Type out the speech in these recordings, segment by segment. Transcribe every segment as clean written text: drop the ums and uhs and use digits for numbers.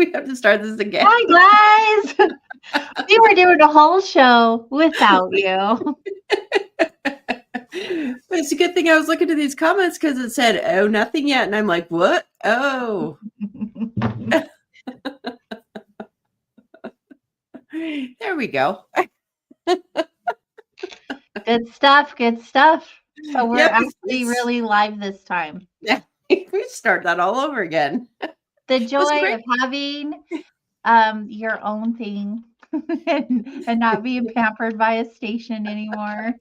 We have to start this again. Hi, guys. We were doing a whole show without you. But it's a good thing I was looking to these comments because it said, "Oh, nothing yet," and I'm like, "What? Oh." There we go. Good stuff. Good stuff. So we're Yep, actually really live this time. yeah, we start that all over again. The It was joy great. of having your own thing and not being pampered by a station anymore.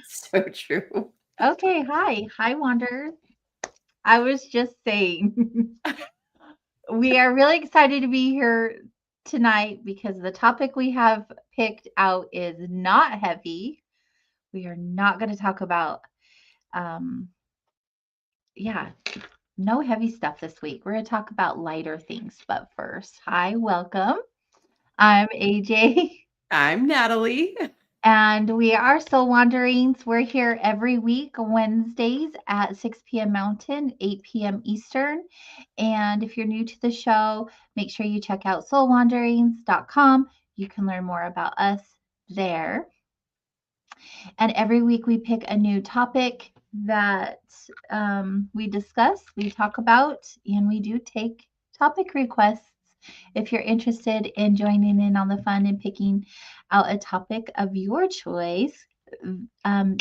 So true. Okay, hi, Wander. I was just saying, we are really excited to be here tonight because the topic we have picked out is not heavy. We are not going to talk about, um, yeah, no heavy stuff this week. We're going to talk about lighter things. But first, hi, welcome. I'm AJ. I'm Natalie. And we are Soul Wanderings. We're here every week, Wednesdays at 6 p.m. Mountain, 8 p.m. Eastern. And if you're new to the show, make sure you check out soulwanderings.com. You can learn more about us there. And every week we pick a new topic that we discuss, we talk about, and we do take topic requests. If you're interested in joining in on the fun and picking out a topic of your choice,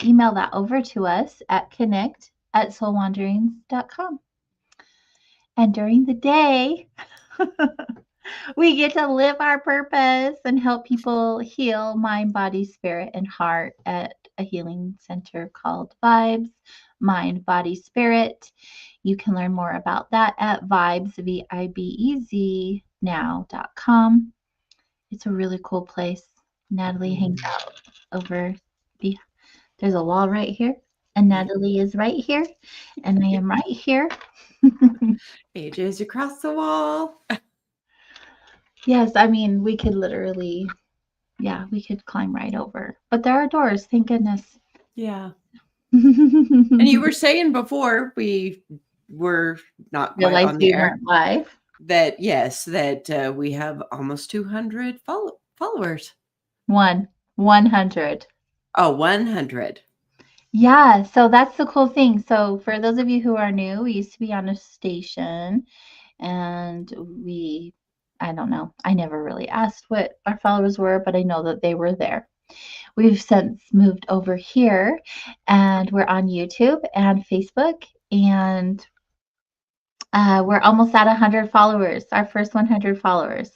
email that over to us at connect@soulwanderings.com. And during the day, we get to live our purpose and help people heal mind, body, spirit, and heart at a healing center called Vibes, Mind, Body, Spirit. You can learn more about that at vibes, VIBEZ now.com. It's a really cool place. Natalie hangs out over there's a wall right here, and Natalie is right here, and I am right here. AJ's across the wall. Yes, I mean, we could literally, yeah, we could climb right over. But there are doors, thank goodness. Yeah. And you were saying before we were not quite Realized on the we air weren't live. that, yes, that we have almost 200 followers. 100. Oh, 100. Yeah, so that's the cool thing. So for those of you who are new, we used to be on a station and I don't know, I never really asked what our followers were, but I know that they were there. We've since moved over here and we're on YouTube and Facebook, and we're almost at 100 followers, our first 100 followers.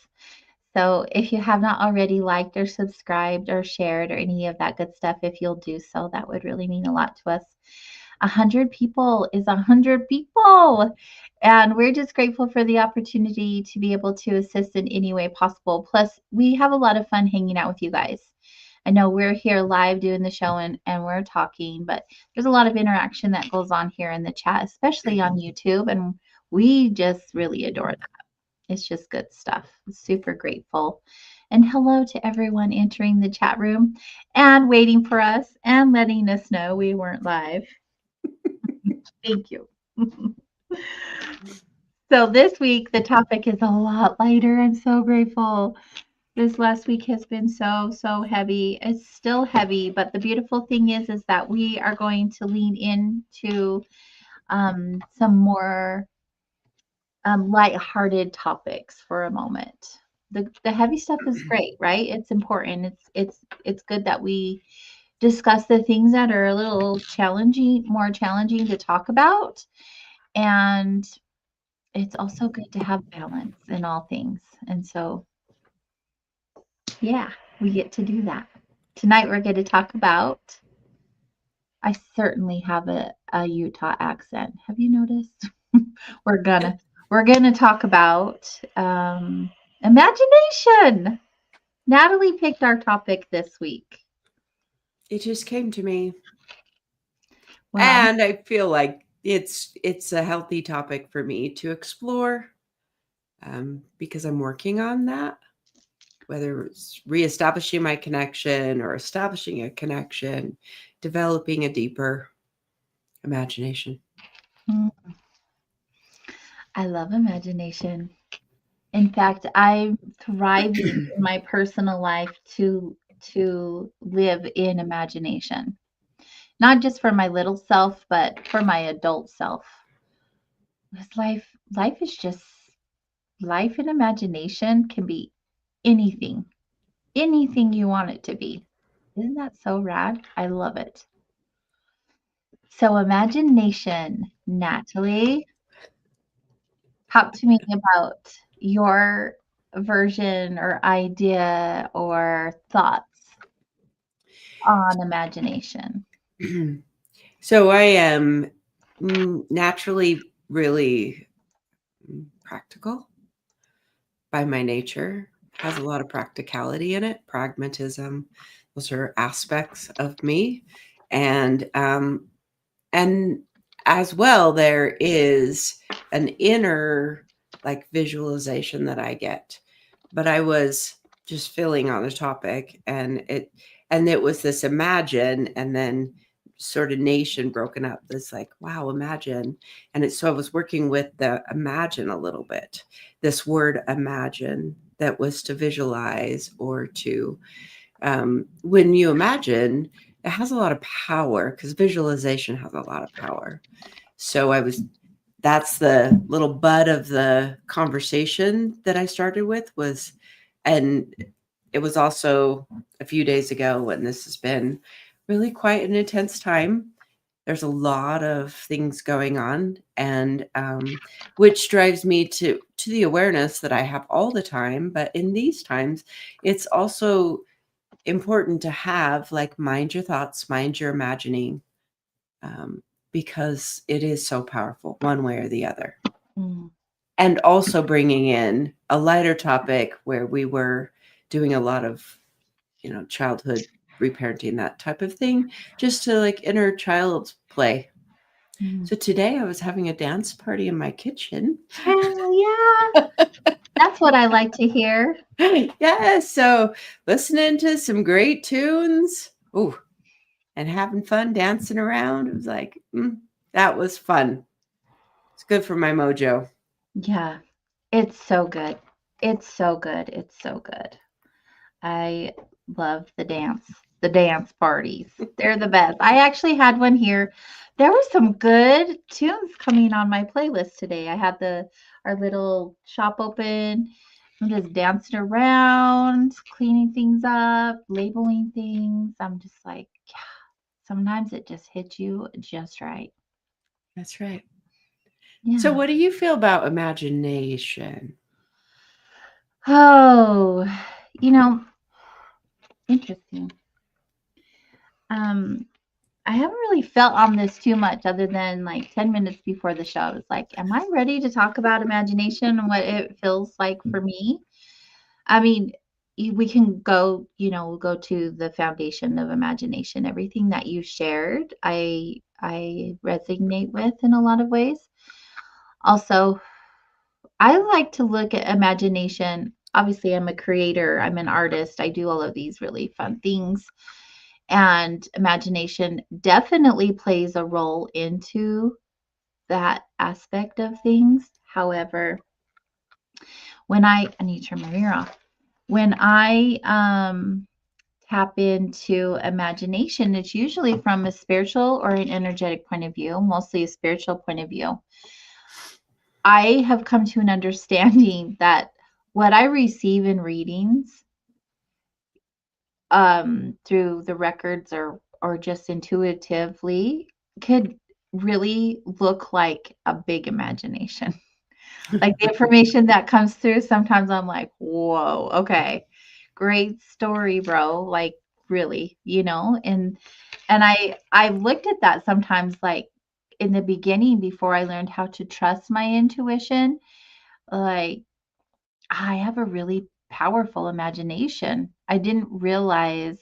So if you have not already liked or subscribed or shared or any of that good stuff, if you'll do so, that would really mean a lot to us. 100 people is 100 people. And we're just grateful for the opportunity to be able to assist in any way possible. Plus, we have a lot of fun hanging out with you guys. I know we're here live doing the show and we're talking, but there's a lot of interaction that goes on here in the chat, especially on YouTube. And we just really adore that. It's just good stuff. Super grateful. And hello to everyone entering the chat room and waiting for us and letting us know we weren't live. Thank you. So this week, the topic is a lot lighter. I'm so grateful. This last week has been so heavy. It's still heavy, but the beautiful thing is that we are going to lean into some more lighthearted topics for a moment. The heavy stuff is great, right? It's important. It's good that we discuss the things that are a little challenging, more challenging to talk about, and it's also good to have balance in all things. And so, yeah, we get to do that. Tonight we're going to talk about. I certainly have a Utah accent. Have you noticed? we're gonna talk about imagination. Natalie picked our topic this week. It just came to me. Well, And I feel like it's a healthy topic for me to explore because I'm working on that, whether it's reestablishing my connection or establishing a connection, developing a deeper imagination. I love imagination. In fact, I'm thriving in my personal life to live in imagination. Not just for my little self, but for my adult self. Because life is just life and imagination can be anything. Anything you want it to be. Isn't that so rad? I love it. So imagination, Natalie, talk to me about your version or idea or thoughts on imagination. So I am naturally really practical by my nature. Has a lot of practicality in it, pragmatism. Those are aspects of me, and as well, there is an inner like visualization that I get. But I was just filling on the topic, and it was this imagine, and then sort of nation broken up. This like, wow, imagine. And so I was working with the imagine a little bit. This word imagine, that was to visualize or to when you imagine, it has a lot of power because visualization has a lot of power. So that's the little bud of the conversation that I started with was, and it was also a few days ago, and this has been really quite an intense time. There's a lot of things going on, and which drives me to the awareness that I have all the time. But in these times, it's also important to have like mind your thoughts, mind your imagining, because it is so powerful one way or the other. Mm. And also bringing in a lighter topic where we were doing a lot of, childhood reparenting, that type of thing, just to like inner child play. Mm. So today I was having a dance party in my kitchen. Hell yeah. That's what I like to hear. Yeah, so listening to some great tunes. Ooh, and having fun dancing around. It was like, that was fun. It's good for my mojo. Yeah. It's so good. It's so good. It's so good. I love the dance parties. They're the best. I actually had one here. There were some good tunes coming on my playlist today. I had our little shop open. I'm just dancing around, cleaning things up, labeling things. I'm just like, yeah, sometimes it just hits you just right. That's right. So Yeah. what do you feel about imagination? Oh, interesting. I haven't really felt on this too much other than like 10 minutes before the show. I was like, am I ready to talk about imagination and what it feels like for me? I mean, we can go, we'll go to the foundation of imagination. Everything that you shared, I resonate with in a lot of ways. Also, I like to look at imagination. Obviously, I'm a creator, I'm an artist, I do all of these really fun things. And imagination definitely plays a role into that aspect of things. However, I need to turn my mirror off. When I tap into imagination, it's usually from a spiritual or an energetic point of view, mostly a spiritual point of view. I have come to an understanding that what I receive in readings through the records or just intuitively could really look like a big imagination. Like the information that comes through, sometimes I'm like, whoa, okay, great story, bro. Like really, and I looked at that sometimes like in the beginning before I learned how to trust my intuition, like I have a really powerful imagination. I didn't realize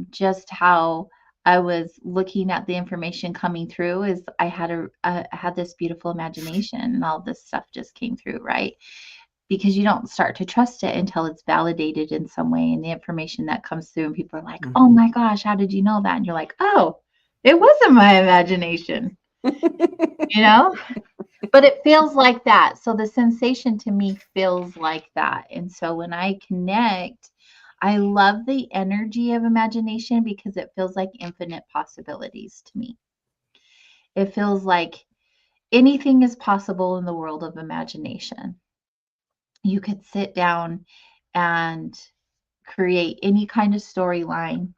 just how I was looking at the information coming through is I had this beautiful imagination and all this stuff just came through, right? Because you don't start to trust it until it's validated in some way and the information that comes through and people are like, oh my gosh, how did you know that? And you're like, oh, it wasn't my imagination. you know? But it feels like that. So the sensation to me feels like that. And so when I connect, I love the energy of imagination because it feels like infinite possibilities to me. It feels like anything is possible in the world of imagination. You could sit down and create any kind of storyline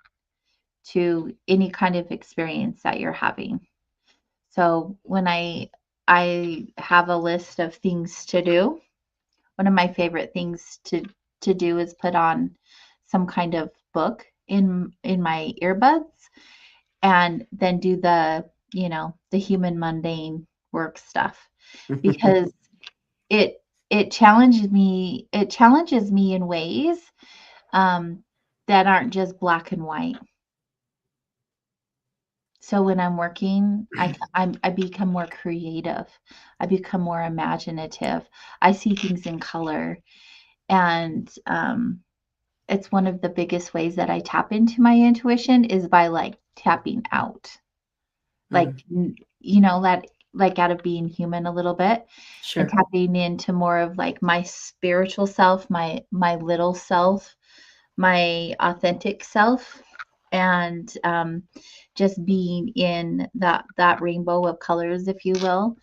to any kind of experience that you're having. So when I have a list of things to do, one of my favorite things to do is put on some kind of book in my earbuds and then do the human mundane work stuff because it it challenges me in ways um, that aren't just black and white. So when I'm working, I become more creative. I become more imaginative. I see things in color, and it's one of the biggest ways that I tap into my intuition is by like tapping out, like Mm, like out of being human a little bit and sure. tapping into more of like my spiritual self, my little self, my authentic self, and just being in that rainbow of colors, if you will,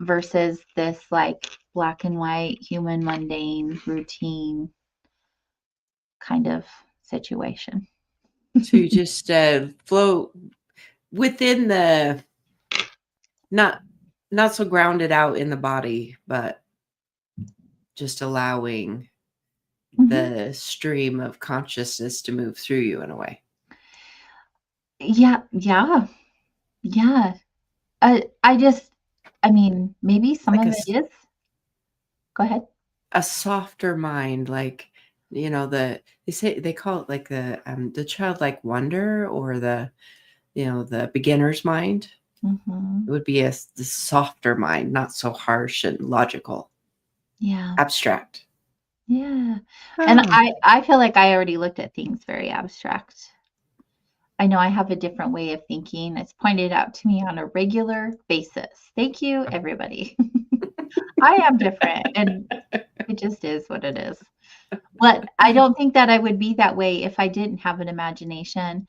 versus this like black and white human mundane routine kind of situation. So you just float within the not not so grounded out in the body, but just allowing Mhm. the stream of consciousness to move through you in a way. Yeah, yeah, yeah. I mean, maybe some Like of it is. Go ahead. a softer mind, like, they call it like the childlike wonder, or the beginner's mind. It Mhm. would be the softer mind, not so harsh and logical, Yeah, abstract. yeah. And Oh. I feel like I already looked at things very abstract. I know I have a different way of thinking. It's pointed out to me on a regular basis. Thank you, everybody. I am different, and it just is what it is. But I don't think that I would be that way if I didn't have an imagination.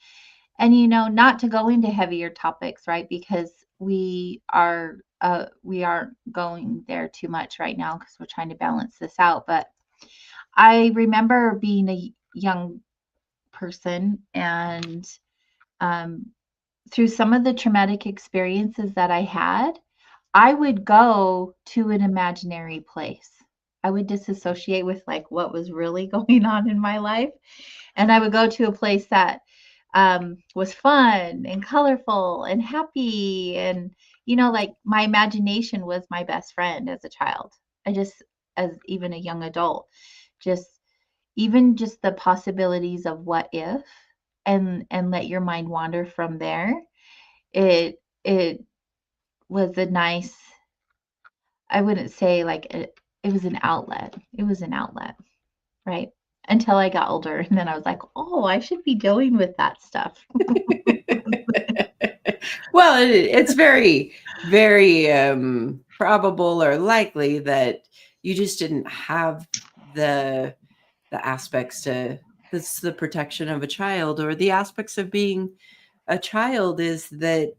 And, not to go into heavier topics, right? Because we aren't going there too much right now because we're trying to balance this out. But I remember being a young person and um, through some of the traumatic experiences that I had, I would go to an imaginary place. I would disassociate with like what was really going on in my life. And I would go to a place that was fun and colorful and happy. And, like my imagination was my best friend as a child. As even a young adult, just even just the possibilities of what if and let your mind wander from there. It was a nice, I wouldn't say like it was an outlet. It was an outlet, right? Until I got older and then I was like, "Oh, I should be dealing with that stuff." Well, it's very, very probable or likely that you just didn't have the aspects to that's the protection of a child, or the aspects of being a child is that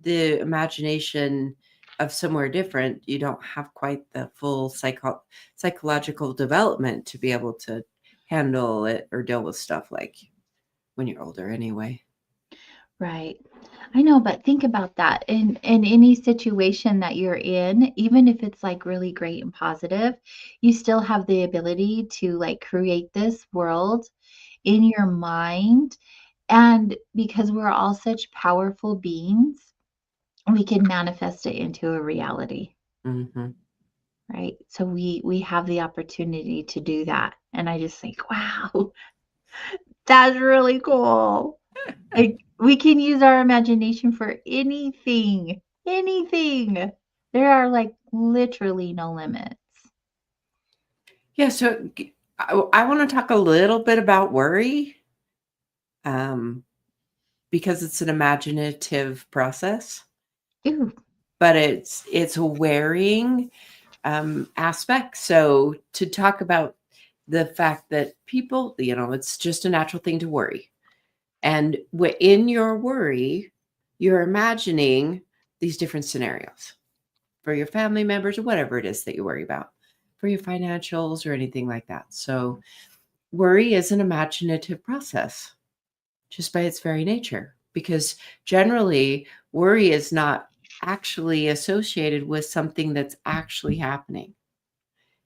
the imagination of somewhere different, you don't have quite the full psychological development to be able to handle it or deal with stuff like when you're older anyway. Right. I know, but think about that. In any situation that you're in, even if it's like really great and positive, you still have the ability to like create this world in your mind. And because we're all such powerful beings, we can manifest it into a reality, Hmm. right? So we have the opportunity to do that. And I just think, wow, that's really cool. Like, we can use our imagination for anything, anything. There are, like, literally no limits. Yeah, so I want to talk a little bit about worry, um, because it's an imaginative process. Ooh, but it's a wearing aspect. So to talk about the fact that people, it's just a natural thing to worry. And in your worry, you're imagining these different scenarios for your family members or whatever it is that you worry about, for your financials or anything like that. So worry is an imaginative process just by its very nature, because generally worry is not actually associated with something that's actually happening.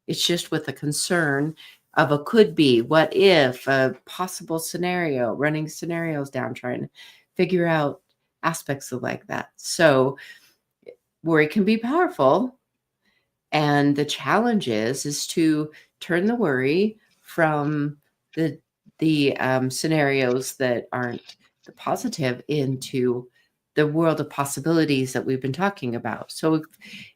It's just with a concern of a could be, what if, a possible scenario, running scenarios down, trying to figure out aspects of like that. So worry can be powerful. And the challenge is to turn the worry from the scenarios that aren't the positive into the world of possibilities that we've been talking about. So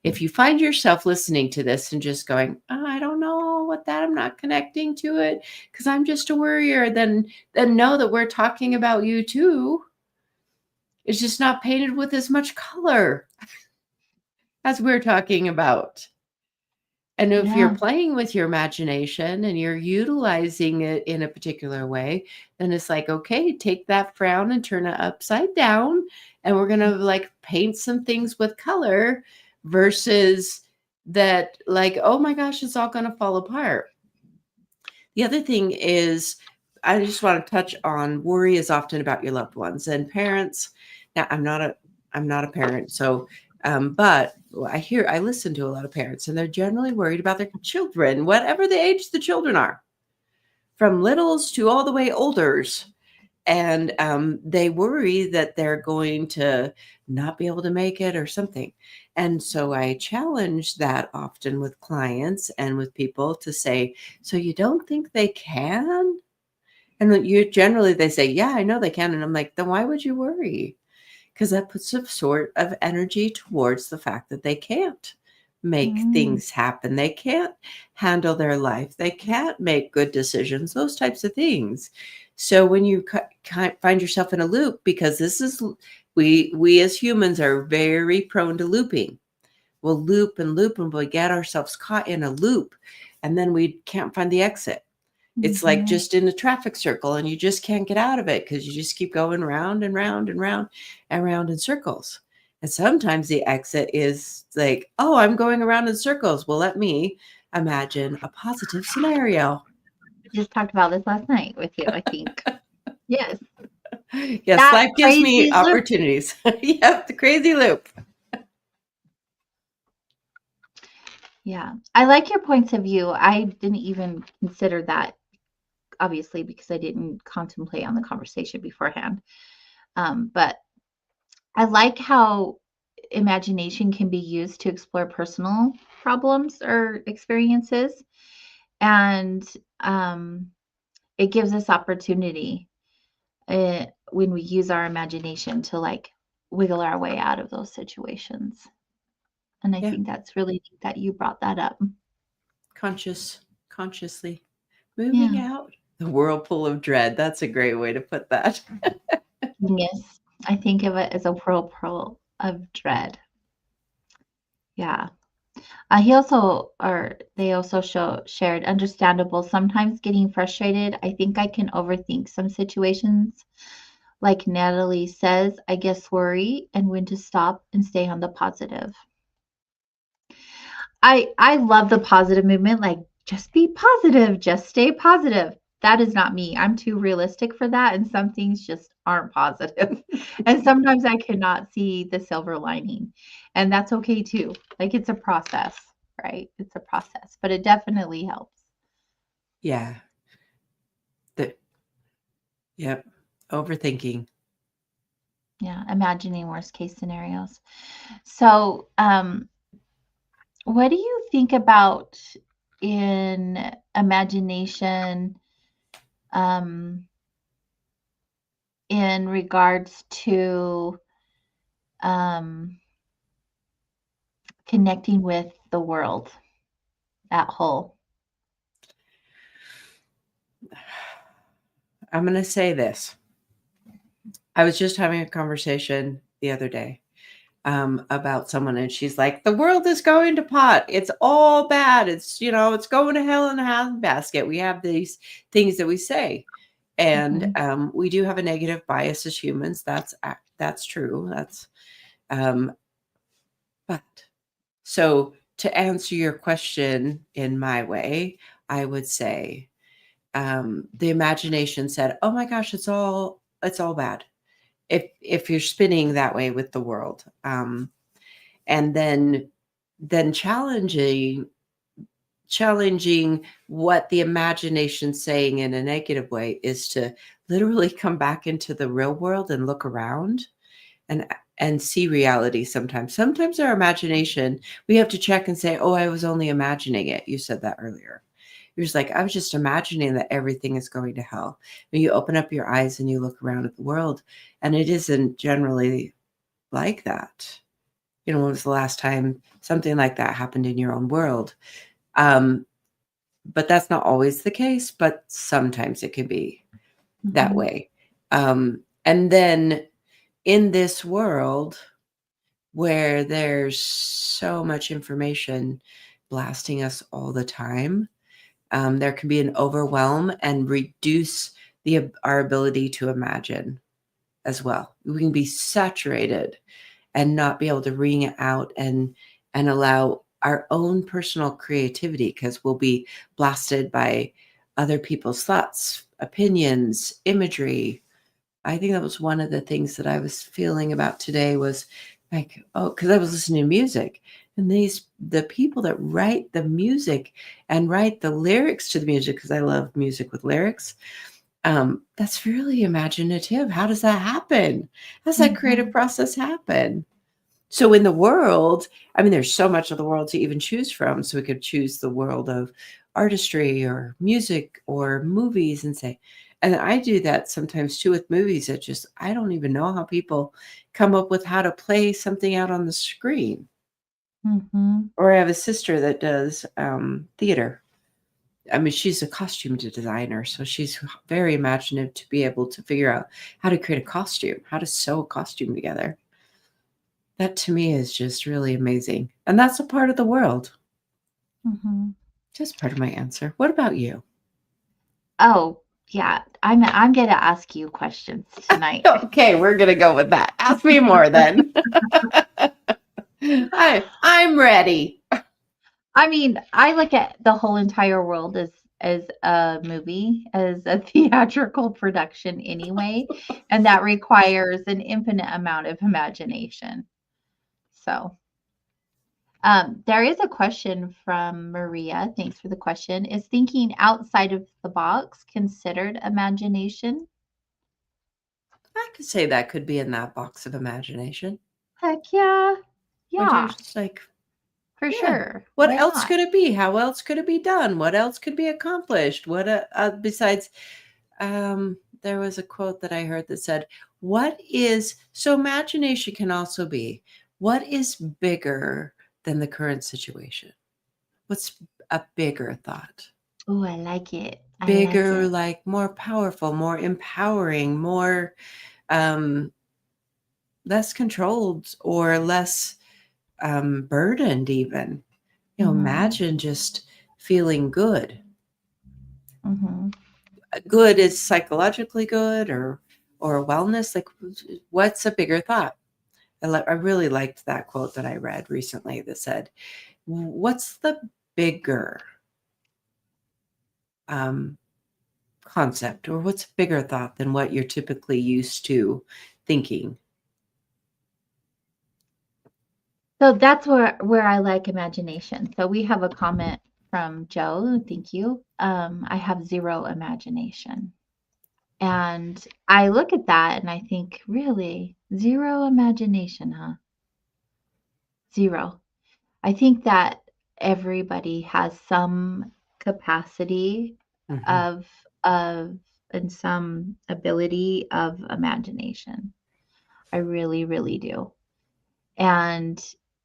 if you find yourself listening to this and just going, oh, I don't know what that, I'm not connecting to it because I'm just a worrier, then know that we're talking about you too. It's just not painted with as much color as we're talking about. And if you're yeah. playing with your imagination and you're utilizing it in a particular way, then it's like, okay, take that frown and turn it upside down. And we're going to like paint some things with color versus that, like, oh my gosh, it's all going to fall apart. The other thing is, I just want to touch on worry is often about your loved ones and parents. Now, I'm not a parent, so but I listen to a lot of parents, and they're generally worried about their children, whatever the age the children are, from littles to all the way olders. And they worry that they're going to not be able to make it or something. And so I challenge that often with clients and with people to say, so you don't think they can? And then they say, yeah, I know they can. And I'm like, then why would you worry? Because that puts a sort of energy towards the fact that they can't make Mm, things happen. They can't handle their life. They can't make good decisions, those types of things. So when you find yourself in a loop, because this is, we as humans are very prone to looping. We'll loop and loop and we'll get ourselves caught in a loop and then we can't find the exit. It's like mhm. just in a traffic circle and you just can't get out of it because you just keep going round and round and round and round in circles. And sometimes the exit is like, oh, I'm going around in circles. Well, let me imagine a positive scenario. We just talked about this last night with you, I think. Yes. Yes, That life gives me crazy loop. opportunities. Yep, the crazy loop. Yeah. I like your points of view. I didn't even consider that, obviously, because I didn't contemplate on the conversation beforehand. But I like how imagination can be used to explore personal problems or experiences. And um, it gives us opportunity when we use our imagination to like wiggle our way out of those situations. And I Yeah, think that's really neat that you brought that up. consciously moving Yeah. out the whirlpool of dread. That's a great way to put that. Genius. I think of it as a whirlpool of dread. Yeah. He also, or they also shared, understandable, sometimes getting frustrated. I think I can overthink some situations. Like Natalie says, I guess worry and when to stop and stay on the positive. I love the positive movement, like just be positive, just stay positive. That is not me. I'm too realistic for that, and some things just aren't positive. And sometimes I cannot see the silver lining, and that's okay too. Like it's a process, right? It's a process, but it definitely helps. Yeah. The, yep. Overthinking. Yeah, imagining worst case scenarios. So, what do you think about in imagination? Um, in regards to um, connecting with the world at whole. I'm going to say this. I was just having a conversation the other day about someone, and she's like, the world is going to pot. It's all bad. It's, it's going to hell in a handbasket. We have these things that we say. And we do have a negative bias as humans. That's true. But so to answer your question in my way, I would say the imagination said, "Oh my gosh, it's all bad." If you're spinning that way with the world, and then challenging what the imagination's saying in a negative way is to literally come back into the real world and look around and see reality. Sometimes our imagination, we have to check and say, oh, I was only imagining it. You said that earlier. You're just like, I was just imagining that everything is going to hell. When you open up your eyes and you look around at the world, and it isn't generally like that. When was the last time something like that happened in your own world? But that's not always the case, but sometimes it can be that way. And then in this world where there's so much information blasting us all the time, there can be an overwhelm and reduce our ability to imagine as well. We can be saturated and not be able to ring it out and allow our own personal creativity, because we'll be blasted by other people's thoughts, opinions, imagery. I think that was one of the things that I was feeling about today was like, because I was listening to music, and the people that write the music and write the lyrics to the music, because I love music with lyrics, that's really imaginative. How does that happen? How does that creative process happen? So in the world, there's so much of the world to even choose from. So we could choose the world of artistry or music or movies and say, and I do that sometimes too with movies that I don't even know how people come up with how to play something out on the screen. Or I have a sister that does theater. She's a costume designer, so she's very imaginative to be able to figure out how to create a costume, how to sew a costume together. That to me is just really amazing. And that's a part of the world. Just part of my answer. What about you? Oh, yeah. I'm going to ask you questions tonight. Okay, we're going to go with that. Ask me more then. I'm ready. I look at the whole entire world as a movie, as a theatrical production anyway, and that requires an infinite amount of imagination. So, there is a question from Maria. Thanks for the question. Is thinking outside of the box considered imagination? I could say that could be in that box of imagination. Heck yeah. When you're just like, for sure. What else could it be? How else could it be done? What else could be accomplished? What besides? There was a quote that I heard that said, so imagination can also be, what is bigger than the current situation? What's a bigger thought? Oh, I like it. Bigger, like more powerful, more empowering, more less controlled or less burdened even. Imagine just feeling good. Good is psychologically good or wellness. Like, what's a bigger thought? I really liked that quote that I read recently that said, what's the bigger concept, or what's a bigger thought than what you're typically used to thinking? So that's where I like imagination. So we have a comment from Joe. Thank you. I have zero imagination. And I look at that and I think, really? Zero imagination, huh? Zero. I think that everybody has some capacity of and some ability of imagination. I really, really do. And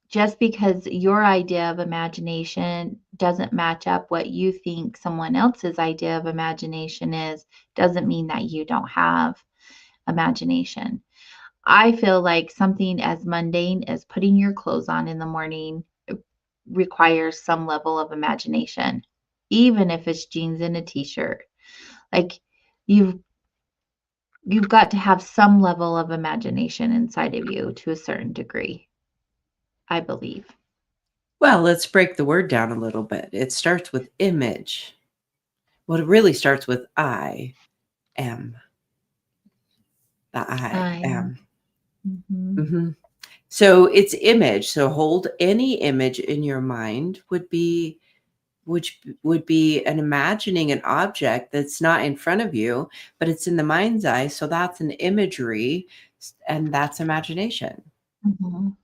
just because your idea of imagination doesn't match up what you think someone else's idea of imagination is, doesn't mean that you don't have imagination. I feel like something as mundane as putting your clothes on in the morning requires some level of imagination, even if it's jeans and a t-shirt. Like you've you've got to have some level of imagination inside of you to a certain degree, I believe. Well, let's break the word down a little bit. It starts with image. Well, it really starts with I am. The I I am. mhm, Mhm. So it's image. So hold any image in your mind would be an imagining an object that's not in front of you, but it's in the mind's eye. So that's an imagery, and that's imagination. mhm.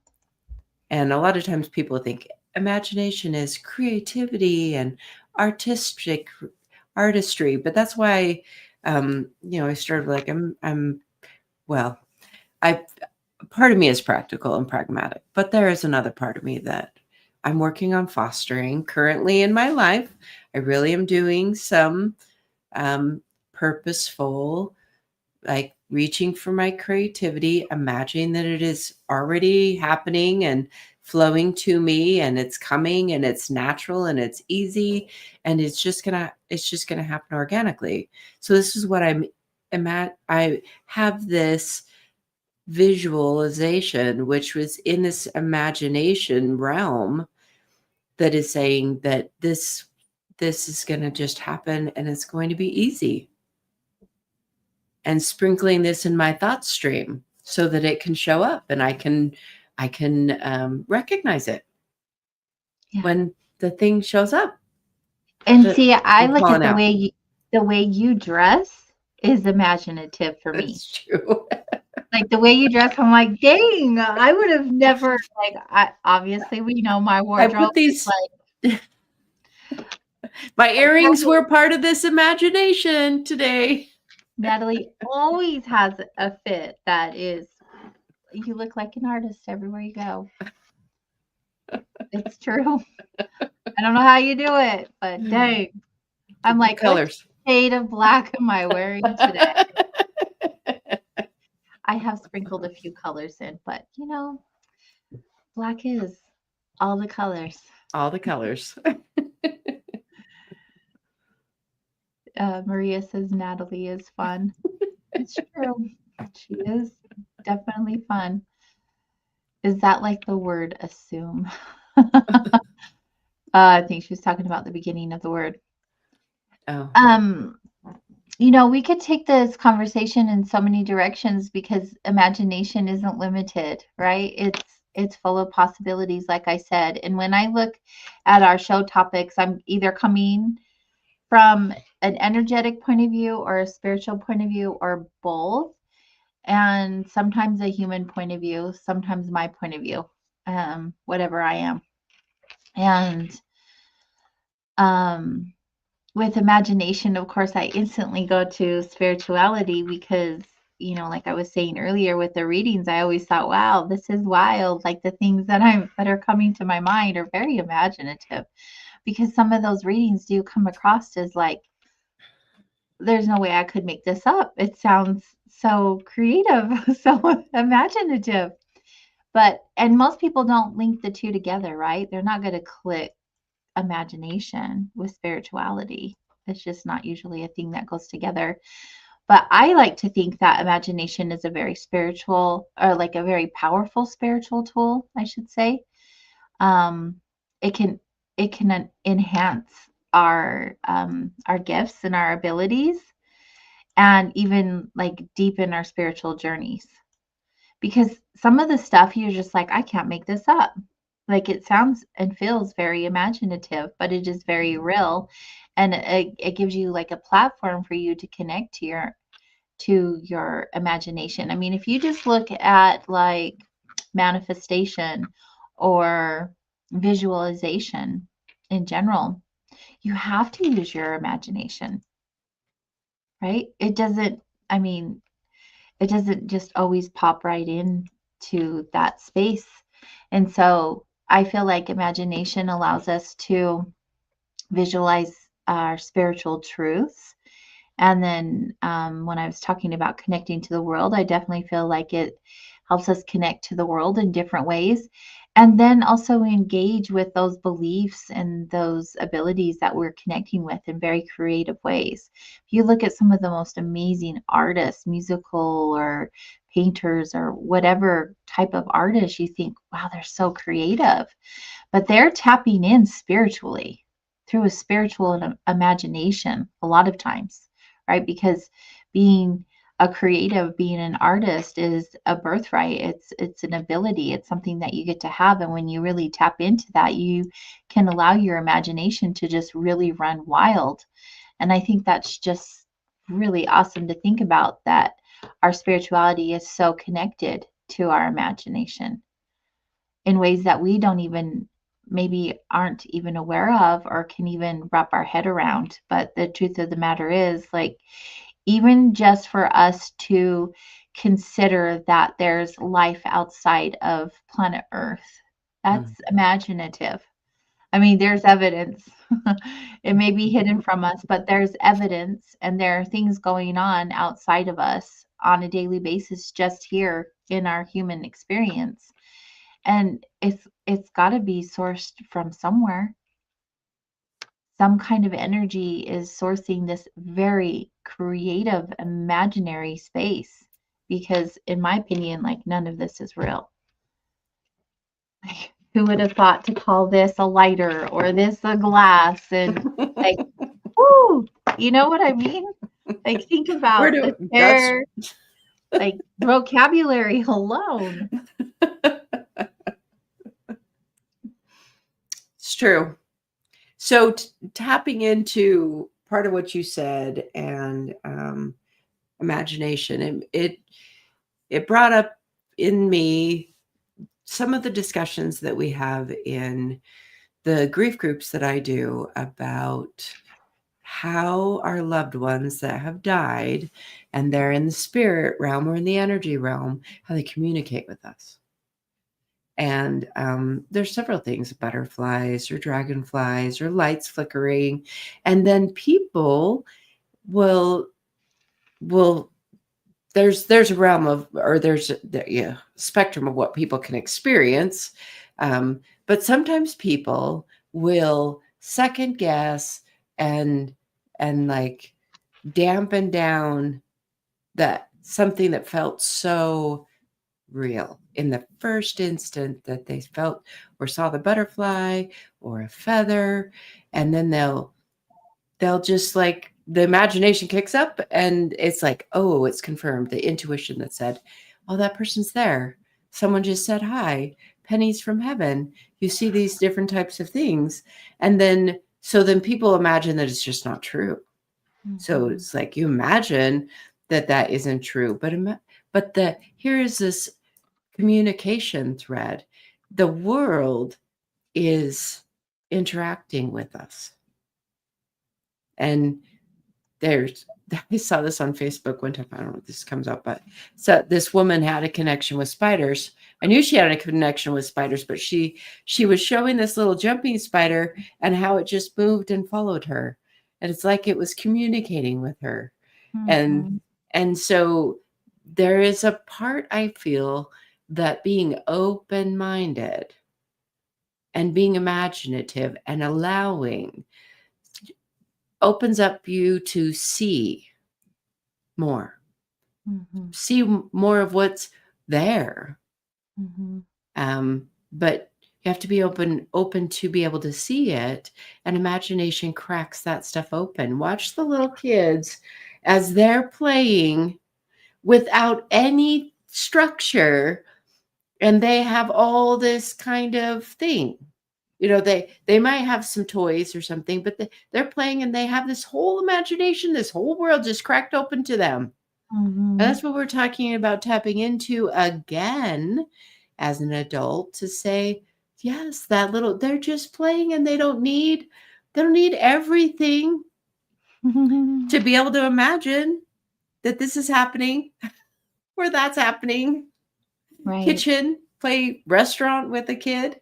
And a lot of times people think imagination is creativity and artistic artistry, but that's why I started like well, I part of me is practical and pragmatic, but there is another part of me that I'm working on fostering currently in my life. I really am doing some purposeful, like reaching for my creativity, imagining that it is already happening and flowing to me, and it's coming, and it's natural, and it's easy, and it's just gonna happen organically. So this is what I have this visualization, which was in this imagination realm, that is saying that this is going to just happen, and it's going to be easy, and sprinkling this in my thought stream so that it can show up, and I can recognize it Yeah. when the thing shows up And that see, I I'm look at calling out. the way you dress is imaginative for me. That's true. Like the way you dress, I'm like, dang, I would have never like I obviously we know my I wardrobe put is these like my earrings Natalie, were part of this imagination today. Natalie always has a fit that is you look like an artist everywhere you go. It's true. I don't know how you do it, but dang. I'm The like, what colors. shade of black am I wearing today? I have sprinkled a few colors in, but black is all the colors. All the colors. Maria says Natalie is fun. It's true. She is definitely fun. Is that like the word assume? I think she was talking about the beginning of the word. Oh, Um, we could take this conversation in so many directions because imagination isn't limited, right? It's full of possibilities, like I said. And when I look at our show topics, I'm either coming from an energetic point of view or a spiritual point of view or both, and sometimes a human point of view, sometimes my point of view, whatever I am. And um, with imagination, of course, I instantly go to spirituality because, like I was saying earlier with the readings, I always thought, wow, this is wild. Like the things that are coming to my mind are very imaginative because some of those readings do come across as like, there's no way I could make this up. It sounds so creative, so imaginative. And most people don't link the two together, right? They're not going to click imagination with spirituality. It's just not usually a thing that goes together. But I like to think that imagination is a very spiritual or like a very powerful spiritual tool, I should say. Um, it can enhance our gifts and our abilities and even like deepen our spiritual journeys. Because some of the stuff you're just like, I can't make this up. Like it sounds and feels very imaginative, but it is very real. And it gives you like a platform for you to connect to your imagination. I mean, if you just look at like manifestation or visualization in general, you have to use your imagination, right? I mean, it doesn't just always pop right in to that space. And so I feel like imagination allows us to visualize our spiritual truths And then when I was talking about connecting to the world, I definitely feel like it helps us connect to the world in different ways. And then also engage with those beliefs and those abilities that we're connecting with in very creative ways. If you look at some of the most amazing artists, musical or painters or whatever type of artist, you think, wow, they're so creative. But they're tapping in spiritually through a spiritual imagination a lot of times, right? Because being a creative, being an artist is a birthright. It's an ability. It's something that you get to have. And when you really tap into that, you can allow your imagination to just really run wild. And I think that's just really awesome to think about, that our spirituality is so connected to our imagination in ways that we don't even maybe aren't even aware of or can even wrap our head around. But the truth of the matter is, like, even just for us to consider that there's life outside of planet Earth, that's imaginative. I mean, there's evidence. It may be hidden from us, but there's evidence, and there are things going on outside of us on a daily basis just here in our human experience. And it's got to be sourced from somewhere. Some kind of energy is sourcing this very creative, imaginary space. Because, in my opinion, like, none of this is real. Like, who would have thought to call this a lighter or this a glass? And like, whoo, you know what I mean? Like, think about the chair, like vocabulary alone. It's true. So tapping into part of what you said and imagination, and it brought up in me some of the discussions that we have in the grief groups that I do about how our loved ones that have died and they're in the spirit realm or in the energy realm, how they communicate with us. And there's several things, butterflies or dragonflies or lights flickering. And then people will there's a realm of, or there's a spectrum of what people can experience. But sometimes people will second guess and like dampen down that something that felt so real in the first instant that they felt or saw the butterfly or a feather, and then they'll just, like, the imagination kicks up and it's like, oh, it's confirmed, the intuition that said, oh, that person's there, someone just said hi, pennies from heaven. You see these different types of things, and then people imagine that it's just not true. So it's like, you imagine that isn't true, but here is this communication thread. The world is interacting with us. And I saw this on Facebook one time. I don't know if this comes up, but so this woman had a connection with spiders. I knew she had a connection with spiders, but she was showing this little jumping spider and how it just moved and followed her. And it's like it was communicating with her. And so there is a part, I feel, that being open-minded and being imaginative and allowing opens up you to see more, see more of what's there. But you have to be open to be able to see it, and imagination cracks that stuff open. Watch the little kids as they're playing without any structure, and they have all this kind of thing. They might have some toys or something, but they're playing and they have this whole imagination, this whole world just cracked open to them. And that's what we're talking about tapping into again as an adult, to say, yes, they're just playing, and they don't need everything to be able to imagine that this is happening or that's happening. Right. Kitchen, play restaurant with a kid.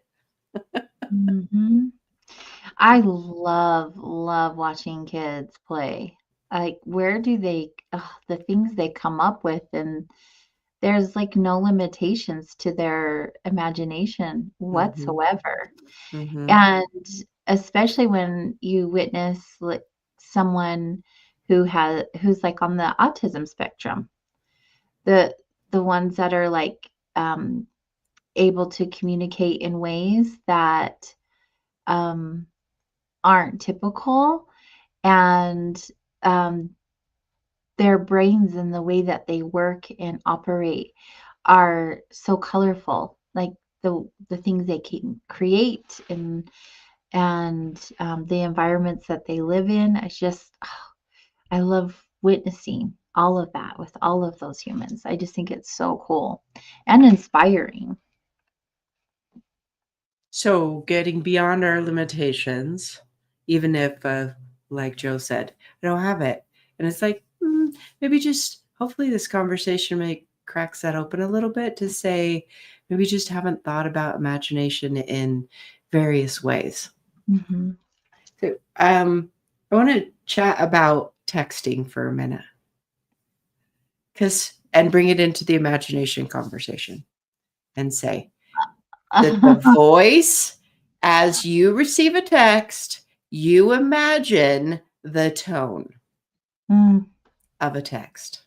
I love watching kids play. like where do they the things they come up with, and there's like no limitations to their imagination Mhm. whatsoever. Mhm. And especially when you witness like someone who's like on the autism spectrum, the ones that are like able to communicate in ways that um aren't typical, and um their brains and the way that they work and operate are so colorful, like the things they can create, and the environments that they live in. It's just I love witnessing all of that with all of those humans. I just think it's so cool and inspiring. So getting beyond our limitations, even if, like Joe said, I don't have it. And it's like, maybe just hopefully this conversation may cracks that open a little bit to say, maybe just haven't thought about imagination in various ways. Mhm. So, I want to chat about texting for a minute, and bring it into the imagination conversation and say, that the voice, as you receive a text, you imagine the tone Mm, of a text.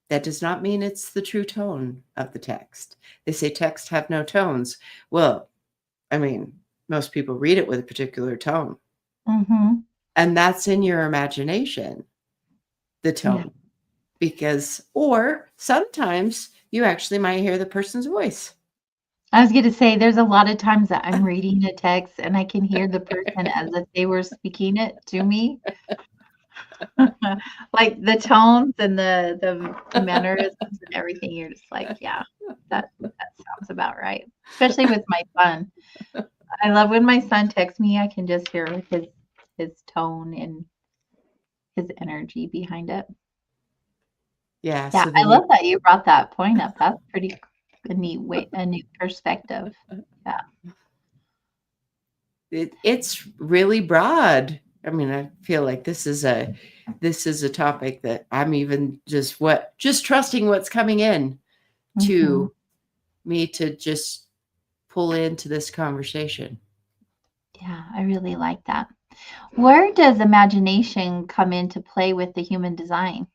That does not mean it's the true tone of the text. They say texts have no tones. Well, I mean, most people read it with a particular tone, mhm. and that's in your imagination, the Yeah. tone. Or sometimes you actually might hear the person's voice. I was gonna say there's a lot of times that I'm reading a text and I can hear the person as if they were speaking it to me. Like, the tones and the mannerisms and everything, you're just like, "Yeah, that sounds about right." Especially with my son. I love when my son texts me, I can just hear his tone and his energy behind it. Yeah, Yeah, so I then love that you brought that point up. That's pretty a neat perspective. Yeah. it's really broad. I mean, I feel like this is a topic that I'm even just trusting what's coming in Mhm. to me to just pull into this conversation. Yeah, I really like that. Where does imagination come into play with the human design?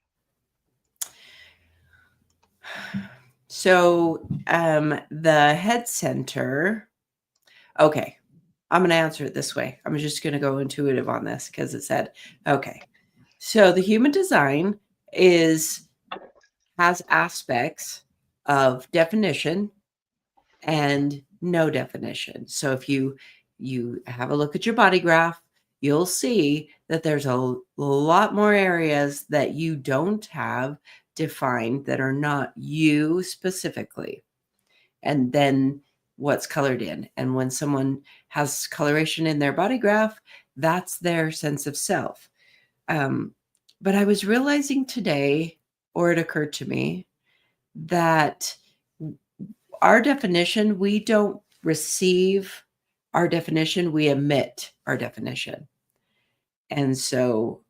So, the head center. Okay, I'm going to answer it this way. I'm just going to go intuitive on this because it said, okay. So the human design is has aspects of definition and no definition. So if you have a look at your body graph, you'll see that there's a lot more areas that you don't have defined that are not you specifically. And then what's colored in. And when someone has coloration in their body graph, that's their sense of self. Um, but I was realizing today, or it occurred to me, that our definition, we don't receive our definition, we emit our definition. And so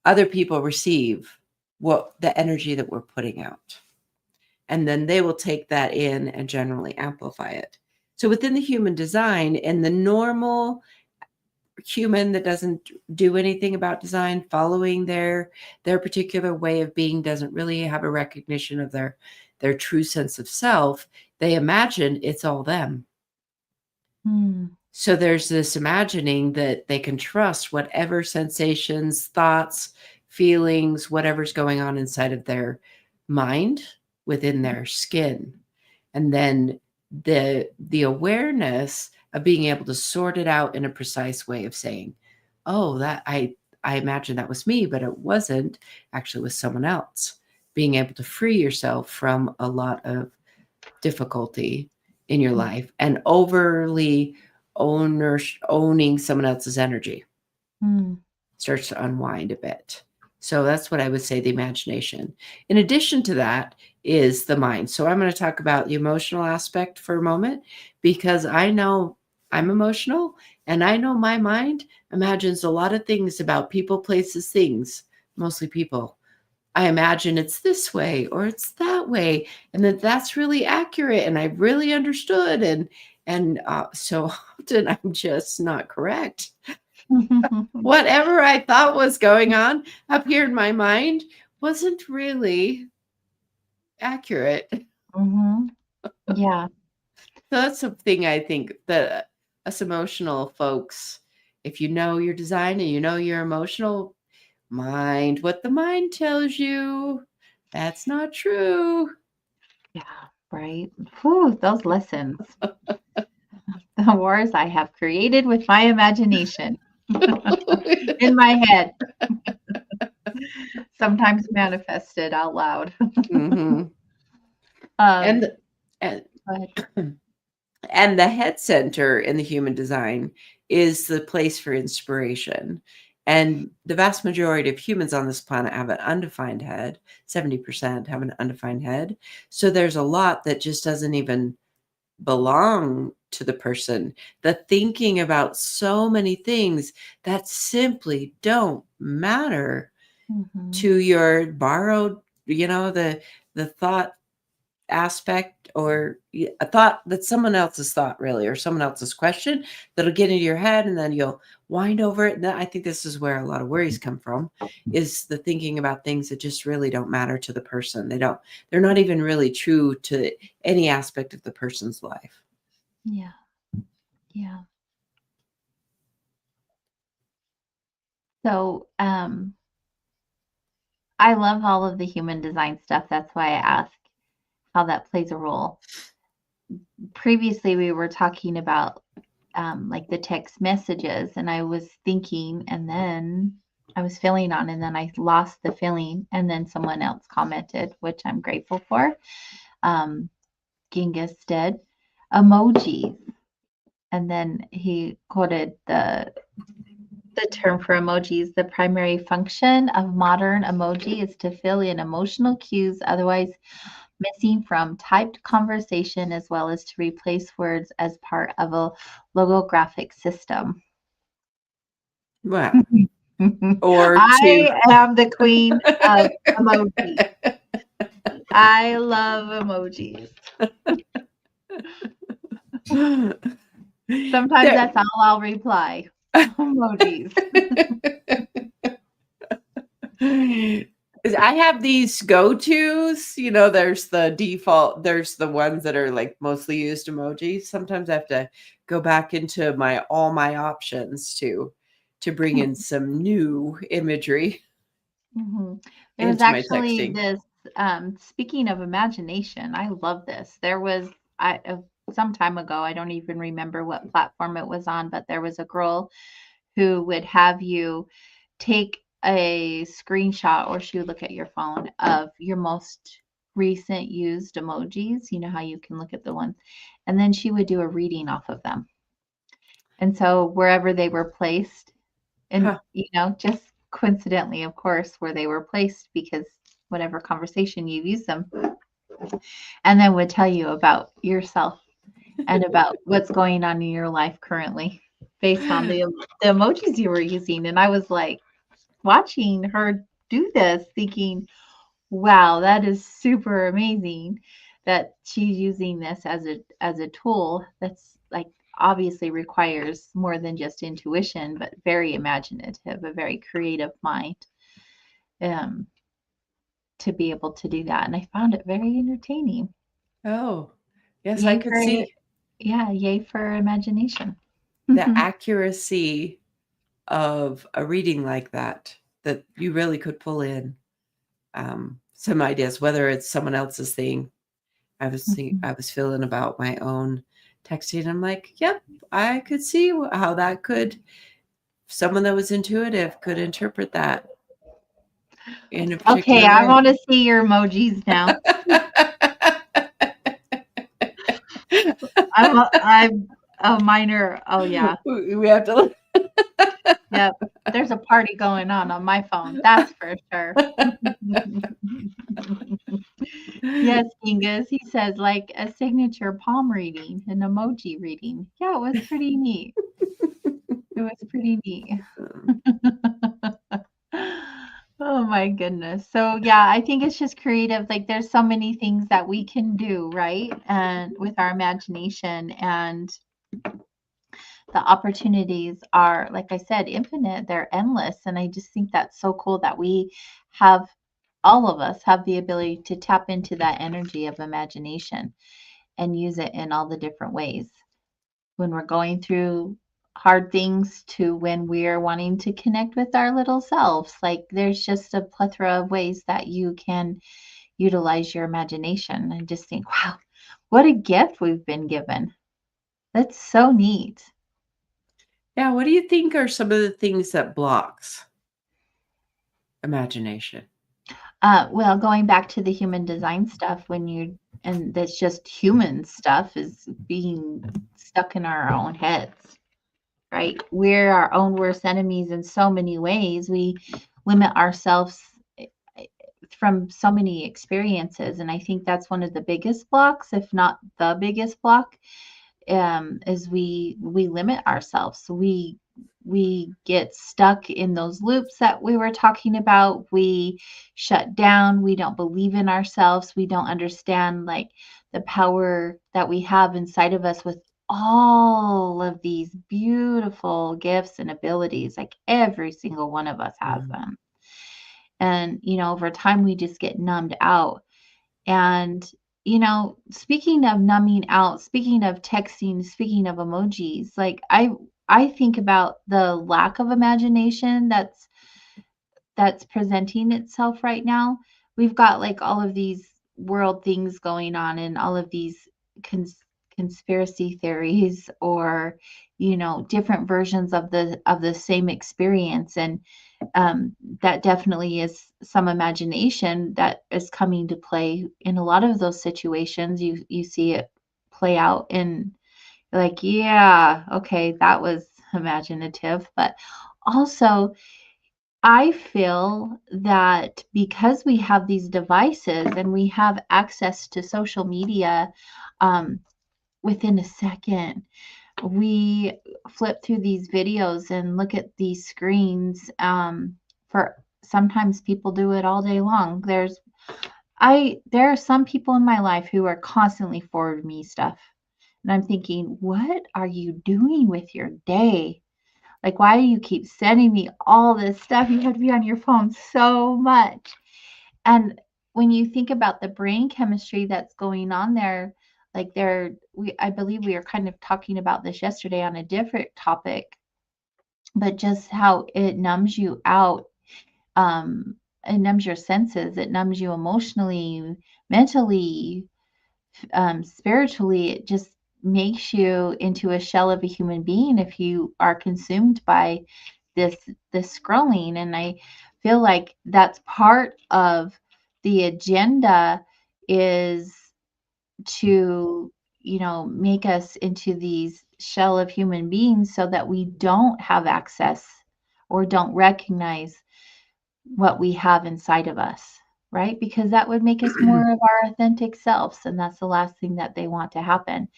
other people receive what the energy that we're putting out. And then they will take that in and generally amplify it. So within the human design, in the normal human that doesn't do anything about design, following their particular way of being, doesn't really have a recognition of their true sense of self, they imagine it's all them. Hmm. So there's this imagining that they can trust whatever sensations, thoughts, feelings, whatever's going on inside of their mind within their skin. And then the awareness of being able to sort it out in a precise way of saying, oh, that I imagine that was me, but it wasn't, actually was someone else. Being able to free yourself from a lot of difficulty in your life and overly owning someone else's energy Hmm. starts to unwind a bit. So that's what I would say, the imagination. In addition to that is the mind. So I'm going to talk about the emotional aspect for a moment because I know I'm emotional and I know my mind imagines a lot of things about people, places, things, mostly people. I imagine it's this way or it's that way, and that that's really accurate, and I really understood, and so often I'm just not correct. Whatever I thought was going on up here in my mind wasn't really accurate. Hmm. Yeah. So that's something I think that us emotional folks, if you know your design and you know you're emotional, mind what the mind tells you. That's not true. Yeah. Right. Whew, those lessons. The wars I have created with my imagination in my head, sometimes manifested out loud. Mhm. And Um, the, and go ahead. and the head center in the human design is the place for inspiration. And the vast majority of humans on this planet have an undefined head. 70% have an undefined head. So there's a lot that just doesn't even belong to the person. The thinking about so many things that simply don't matter Mhm. to your borrowed, the thought aspect, or a thought that someone else's thought, really, or someone else's question that'll get into your head, and then you'll wind over it. And I think this is where a lot of worries come from, is the thinking about things that just really don't matter to the person. They're not even really true to any aspect of the person's life. Yeah. Yeah. So, I love all of the human design stuff. That's why I ask how that plays a role. Previously, we were talking about like the text messages, and I was thinking, and then I was feeling on, and then I lost the feeling, and then someone else commented, which I'm grateful for. Genghis did emojis, and then he quoted the term for emojis. The primary function of modern emoji is to fill in emotional cues otherwise missing from typed conversation, as well as to replace words as part of a logographic system. Well, or to I am the queen of emojis. I love emojis. Sometimes there. that's all I'll reply. Emojis. I have these go-tos, there's the default, there's the ones that are like mostly used emojis. Sometimes I have to go back into all my options to bring in some new imagery Mhm. There was into my actually texting. this, speaking of imagination, I love this. There was some time ago, I don't even remember what platform it was on, but there was a girl who would have you take a screenshot, or she would look at your phone of your most recent used emojis. You know how you can look at the ones, and then she would do a reading off of them. And so wherever they were placed, and, Huh. just coincidentally, of course, where they were placed because whatever conversation you use them, and then would tell you about yourself and about what's going on in your life currently based on the emojis you were using. And I was like watching her do this, thinking, wow, that is super amazing that she's using this as a tool that's like obviously requires more than just intuition, but very imaginative, a very creative mind, um, to be able to do that. And I found it very entertaining. Oh, yes, I Yay could for see yeah, yay for imagination. the accuracy of a reading like that you really could pull in some ideas, whether it's someone else's thing. I was feeling about my own texting. I'm like, yep, I could see how that could, someone that was intuitive could interpret that in a Okay, particular I way. want to see your emojis now. I'm a minor. Oh yeah. We have to. Yep. There's a party going on my phone. That's for sure. Yes, Genghis. He says like a signature palm reading, an emoji reading. Yeah, it was pretty neat. It was pretty neat. Um, Oh my goodness. So yeah, I think it's just creative. Like there's so many things that we can do, right? And with our imagination, and the opportunities are, like I said, infinite. They're endless. And I just think that's so cool that we have, all of us have the ability to tap into that energy of imagination and use it in all the different ways. When we're going through hard things to when we're wanting to connect with our little selves. Like there's just a plethora of ways that you can utilize your imagination. And just think, wow, what a gift we've been given. That's so neat. yeah, what do you think are some of the things that blocks imagination? Well, going back to the human design stuff, when you, and that's just human stuff, is being stuck in our own heads, right? We're our own worst enemies in so many ways. We limit ourselves from so many experiences. And I think that's one of the biggest blocks, if not the biggest block, is we limit ourselves. We get stuck in those loops that we were talking about. We shut down. We don't believe in ourselves. We don't understand like the power that we have inside of us with all of these beautiful gifts and abilities. Like every single one of us has Mhm. them. And, over time we just get numbed out. And, speaking of numbing out, speaking of texting, speaking of emojis, like I think about the lack of imagination that's presenting itself right now. We've got like all of these world things going on and all of these cons- conspiracy theories, or different versions of the same experience. And that definitely is some imagination that is coming to play in a lot of those situations. You see it play out in, like, yeah, okay, that was imaginative. But also I feel that because we have these devices and we have access to social media, um, within a second, we flip through these videos and look at these screens. For sometimes people do it all day long. There are some people in my life who are constantly forwarding me stuff, and I'm thinking, what are you doing with your day? Like, why do you keep sending me all this stuff? You have to be on your phone so much. And when you think about the brain chemistry that's going on there, like I believe we were kind of talking about this yesterday on a different topic, but just how it numbs you out. It numbs your senses, it numbs you emotionally, mentally, spiritually. It just makes you into a shell of a human being if you are consumed by this this scrolling. And I feel like that's part of the agenda, is to make us into these shell of human beings so that we don't have access or don't recognize what we have inside of us, right? Because that would make us more of our authentic selves. And that's the last thing that they want to happen.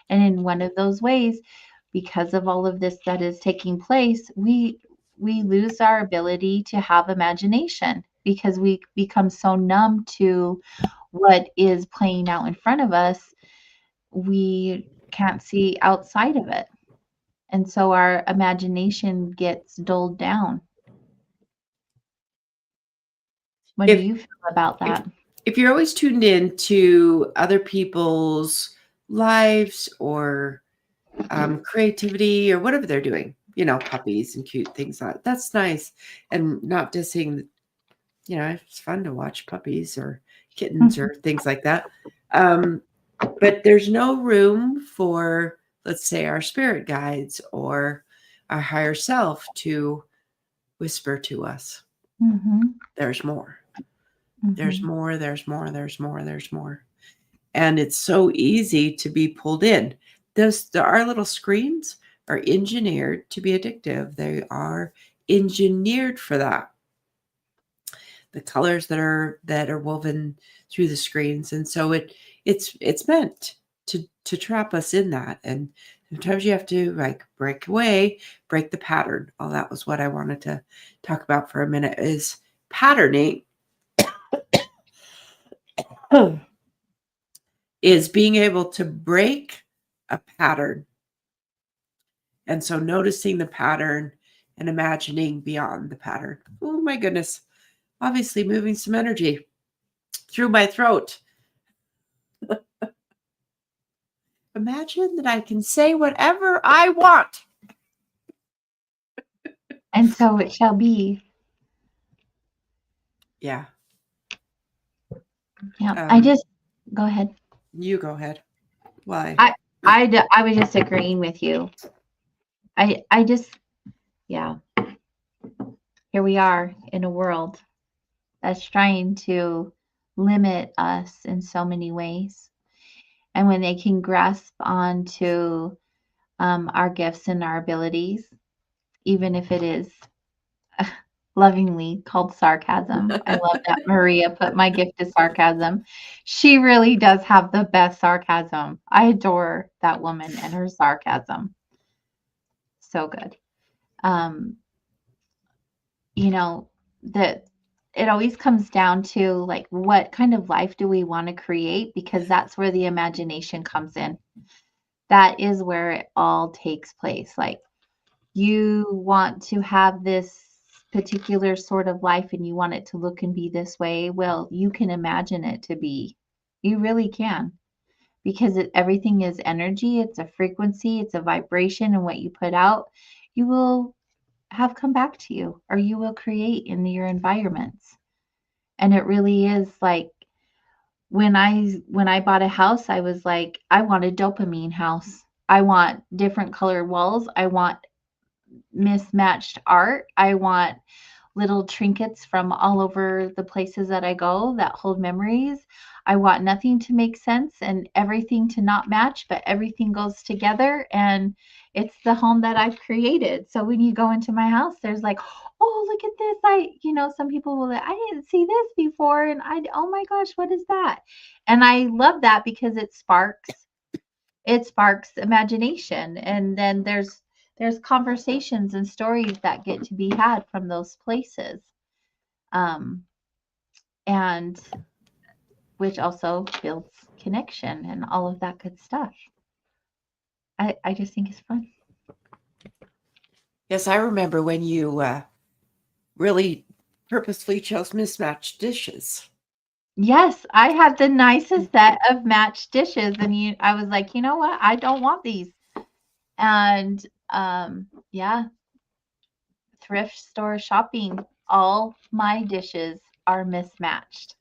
And in one of those ways, because of all of this that is taking place, we lose our ability to have imagination because we become so numb to what is playing out in front of us. We can't see outside of it. And so our imagination gets dulled down. What do If you feel about if that? if you're always tuned in to other people's lives or creativity or whatever they're doing, puppies and cute things like that's nice, and not dissing. It's fun to watch puppies or kittens or things like that. Um, but there's no room for, let's say, our spirit guides or our higher self to whisper to us. Mhm, There's more. There's mhm, more. There's more. There's more. There's more. And it's so easy to be pulled in. Our little screens are engineered to be addictive. They are engineered for that. The colors that are woven through the screens, and so it's meant to trap us in that. And Sometimes you have to like break away, break the pattern. All that was what I wanted to talk about for a minute is patterning is being able to break a pattern. And so noticing the pattern and imagining beyond the pattern. Oh my goodness. Obviously moving some energy through my throat. Imagine that I can say whatever I want. And so it shall be. Yeah. Yeah. I just go ahead. You go ahead. Why? I was just agreeing with you. I just, yeah. Here we are in a world that's trying to limit us in so many ways. And when they can grasp onto our gifts and our abilities, even if it is lovingly called sarcasm. I love that Maria put my gift is sarcasm. She really does have the best sarcasm. I adore that woman and her sarcasm. So good. You know, that it always comes down to like what kind of life do we want to create, because that's where the imagination comes in. That is where it all takes place. Like you want to have this particular sort of life and you want it to look and be this way, well, you can imagine it to be. You really can, because everything is energy, it's a frequency, it's a vibration, and what you put out, you will have come back to you, or you will create in your environments. And it really is like when I bought a house, I was like, I want a dopamine house. I want different colored walls. I want mismatched art. I want little trinkets from all over the places that I go that hold memories. I want nothing to make sense and everything to not match, but everything goes together. And it's the home that I've created. So when you go into my house, there's like, oh, look at this. Some people will, I didn't see this before. And oh my gosh, what is that? And I love that because it sparks imagination. And then there's conversations and stories that get to be had from those places, and which also builds connection and all of that good stuff. I just think it's fun. Yes, I remember when you really purposefully chose mismatched dishes. Yes, I had the nicest set of matched dishes, and I was like, you know what? I don't want these. And yeah, thrift store shopping, all my dishes are mismatched.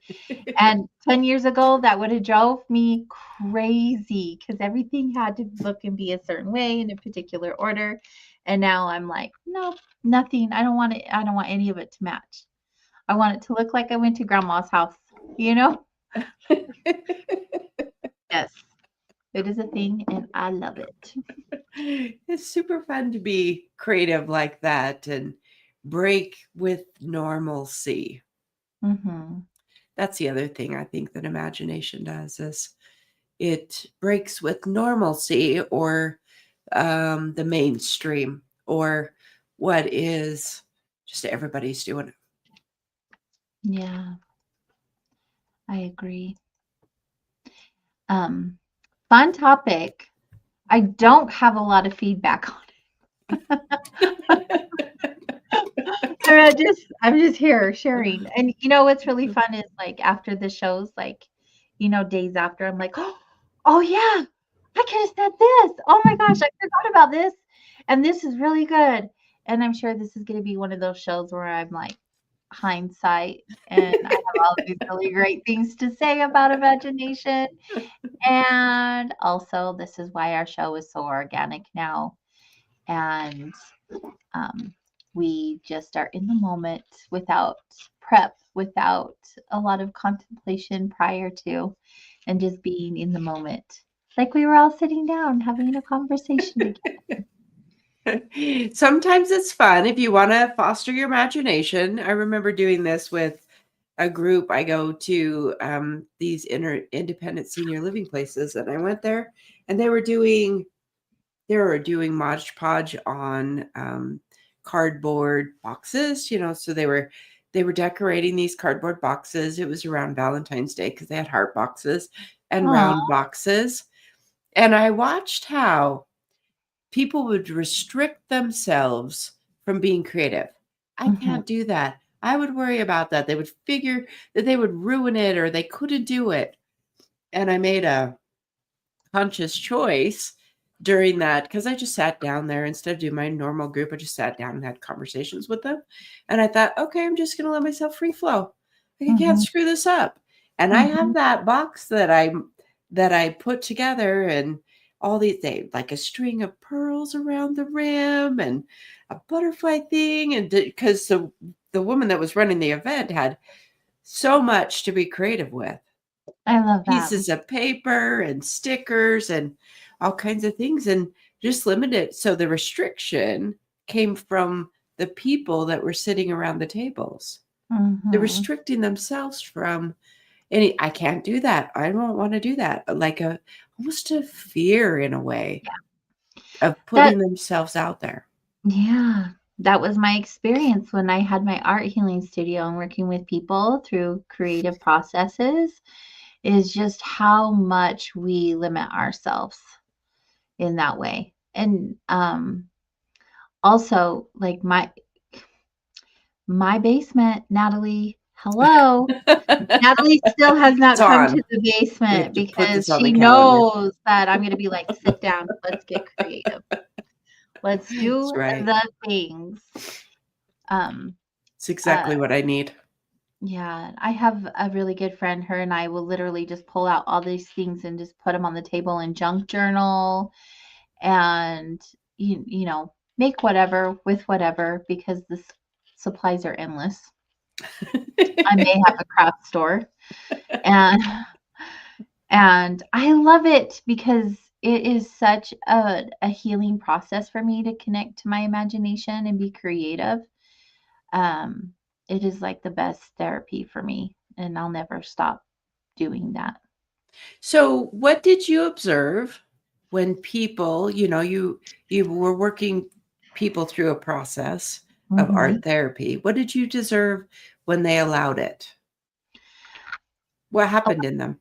And 10 years ago, that would have drove me crazy because everything had to look and be a certain way in a particular order. And now I'm like, no, nothing. I don't want it. I don't want any of it to match. I want it to look like I went to grandma's house, you know? Yes, it is a thing and I love it. It's super fun to be creative like that and break with normalcy. Mm-hmm. That's the other thing I think that imagination does is it breaks with normalcy or the mainstream or what is just everybody's doing it. Yeah, I agree. Fun topic. I don't have a lot of feedback on it. I'm just here sharing. And what's really fun is like after the shows, like, days after, I'm like, oh yeah, I could have said this. Oh my gosh, I forgot about this. And this is really good. And I'm sure this is going to be one of those shows where I'm like hindsight and I have all these really great things to say about imagination. And also, this is why our show is so organic now. And we just are in the moment without prep, without a lot of contemplation prior to, and just being in the moment. Like we were all sitting down having a conversation together. Sometimes it's fun if you want to foster your imagination. I remember doing this with a group. I go to these independent senior living places, and I went there, and they were doing they were doing Mod Podge on cardboard boxes, so they were decorating these cardboard boxes. It was around Valentine's Day because they had heart boxes and Aw. round boxes. And I watched how people would restrict themselves from being creative. I Mhm. can't do that. I would worry about that. They would figure that they would ruin it or they couldn't do it. And I made a conscious choice during that because I just sat down there instead of doing my normal group. I just sat down and had conversations with them. And I thought, okay, I'm just going to let myself free flow. Like, I can't Mhm. screw this up. And I Mhm. have that box that I put together, and all these, like a string of pearls around the rim and a butterfly thing. And because the woman that was running the event had so much to be creative with, I love that. pieces of paper and stickers and all kinds of things, and just limited. So the restriction came from the people that were sitting around the tables. They're Mhm. restricting themselves from any, I can't do that. I don't want to do that. Like almost a fear in a way of That putting themselves out there. Yeah, that was my experience when I had my art healing studio and working with people through creative processes, is just how much we limit ourselves in that way. And also, like my basement, Natalie, hello. Natalie still has It's not come to on. the We have basement to put because this on the she calendar. knows that I'm gonna be like, "Sit down, let's get creative. Let's That's do right. the things." Um, It's uh exactly what I need. Yeah, I have a really good friend. Her and I will literally just pull out all these things and just put them on the table and junk journal and make whatever with whatever because the supplies are endless. I may have a craft store and and I love it because it is such a healing process for me to connect to my imagination and be creative. Um, it is like the best therapy for me, and I'll never stop doing that. So, what did you observe when people, you were working people through a process of Mhm. art therapy? What did you deserve when they allowed it? What happened in them?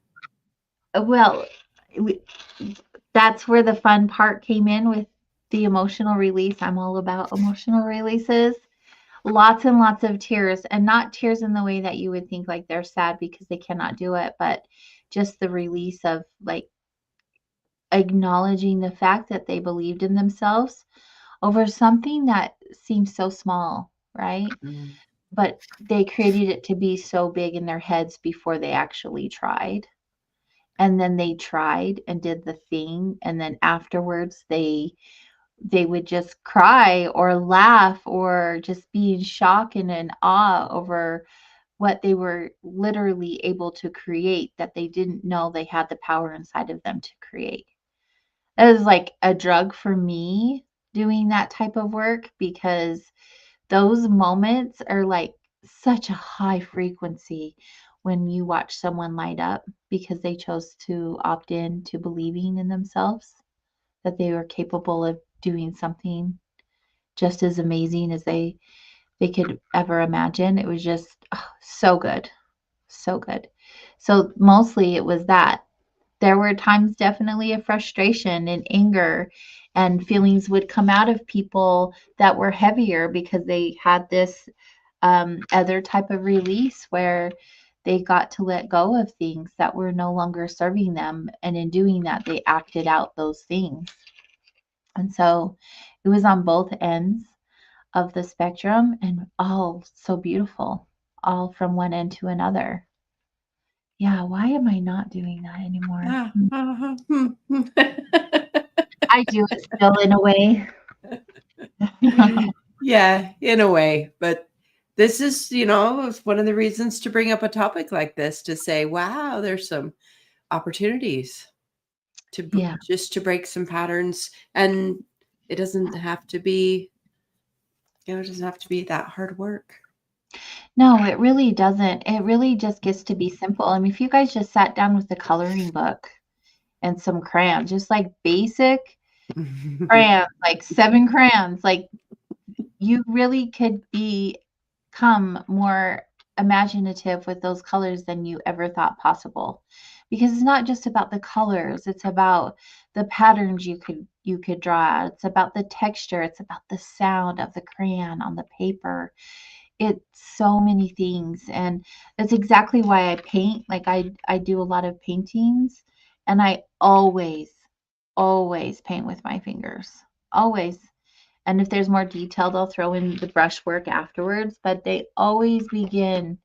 Well, we that's where the fun part came in with the emotional release. I'm all about emotional releases. Lots and lots of tears, and not tears in the way that you would think like they're sad because they cannot do it, but just the release of, like, acknowledging the fact that they believed in themselves over something that seems so small, right? Mm. But they created it to be so big in their heads before they actually tried. And then they tried and did the thing, and then afterwards they would just cry or laugh or just be in shock and in awe over what they were literally able to create that they didn't know they had the power inside of them to create. It was like a drug for me doing that type of work because those moments are like such a high frequency when you watch someone light up because they chose to opt in to believing in themselves, that they were capable of doing something just as amazing as they could ever imagine. It was just so good. So good. So mostly it was that. There were times definitely of frustration and anger, and feelings would come out of people that were heavier because they had this other type of release where they got to let go of things that were no longer serving them. And in doing that, they acted out those things. And so it was on both ends of the spectrum and all so beautiful, all from one end to another. Yeah, why am I not doing that anymore? Ah, hmm. I do it still in a way. Yeah, in a way. But this is, it's one of the reasons to bring up a topic like this to say, wow, there's some opportunities Yeah. just to break some patterns. And it doesn't have to be, it doesn't have to be that hard work. No, it really doesn't. It really just gets to be simple. I mean, if you guys just sat down with a coloring book and some crayons, just like basic. crayons, like 7 crayons. Like, you really could become more imaginative with those colors than you ever thought possible. Because it's not just about the colors, it's about the patterns you could draw. It's about the texture, it's about the sound of the crayon on the paper. It's so many things, and that's exactly why I paint. Like, I do a lot of paintings, and I always paint with my fingers. Always. And if there's more detail, they'll throw in the brushwork afterwards, but they always begin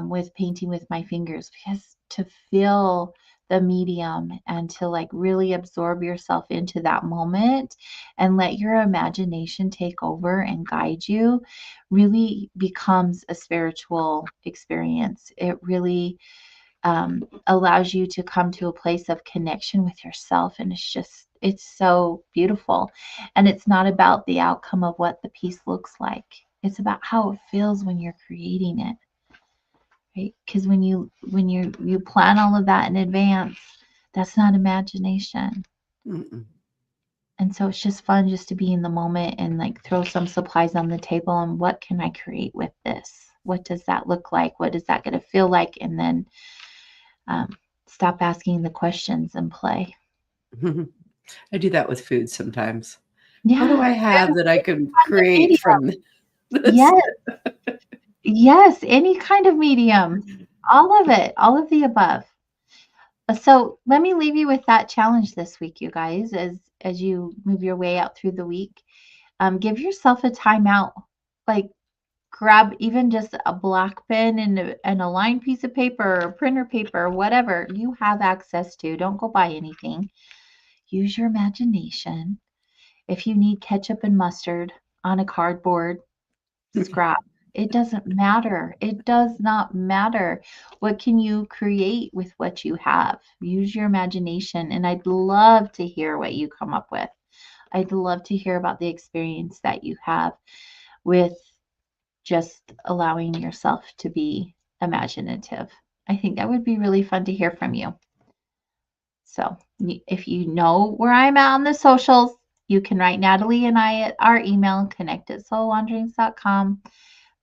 with painting with my fingers, because to feel the medium and to like really absorb yourself into that moment and let your imagination take over and guide you really becomes a spiritual experience. It really allows you to come to a place of connection with yourself. And it's so beautiful. And it's not about the outcome of what the piece looks like, it's about how it feels when you're creating it, right? Because when you plan all of that in advance, that's not imagination. Mm-mm. And so it's just fun just to be in the moment and like throw some supplies on the table and what can I create with this? What does that look like? What is that going to feel like? And then um, stop asking the questions and play. I do that with food sometimes. What do Yeah. I have that I can Kind of create medium. from this? Yes. Yes. Any kind of medium. All of it. All of the above. So let me leave you with that challenge this week, you guys, as you move your way out through the week. Give yourself a timeout. Like, grab even just a black pen and a lined piece of paper or printer paper, whatever you have access to. Don't go buy anything. Use your imagination. If you need ketchup and mustard on a cardboard scrap, it doesn't matter. It does not matter. What can you create with what you have? Use your imagination. And I'd love to hear what you come up with. I'd love to hear about the experience that you have with just allowing yourself to be imaginative. I think that would be really fun to hear from you. So if you know where I'm at on the socials, you can write Natalie and I at our email, connect@soulwanderings.com.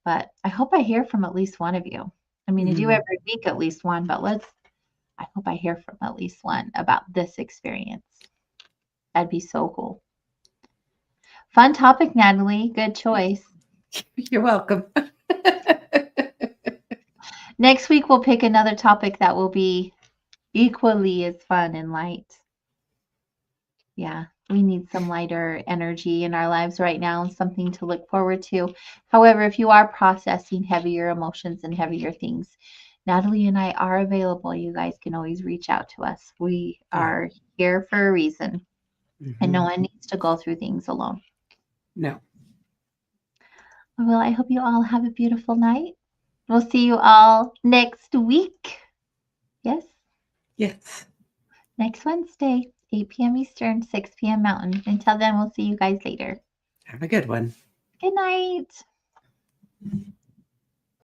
But I hope I hear from at least one of you. I mean, I do every week at least one, but I hope I hear from at least one about this experience. That'd be so cool. Fun topic, Natalie. Good choice. You're welcome. Next week, we'll pick another topic that will be equally as fun and light. Yeah, we need some lighter energy in our lives right now and something to look forward to. However, if you are processing heavier emotions and heavier things, Natalie and I are available. You guys can always reach out to us. We are here for a reason, and no one needs to go through things alone. No. Well, I hope you all have a beautiful night. We'll see you all next week. Yes? Yes. Next Wednesday, 8 p.m. Eastern, 6 p.m. Mountain. Until then, we'll see you guys later. Have a good one. Good night.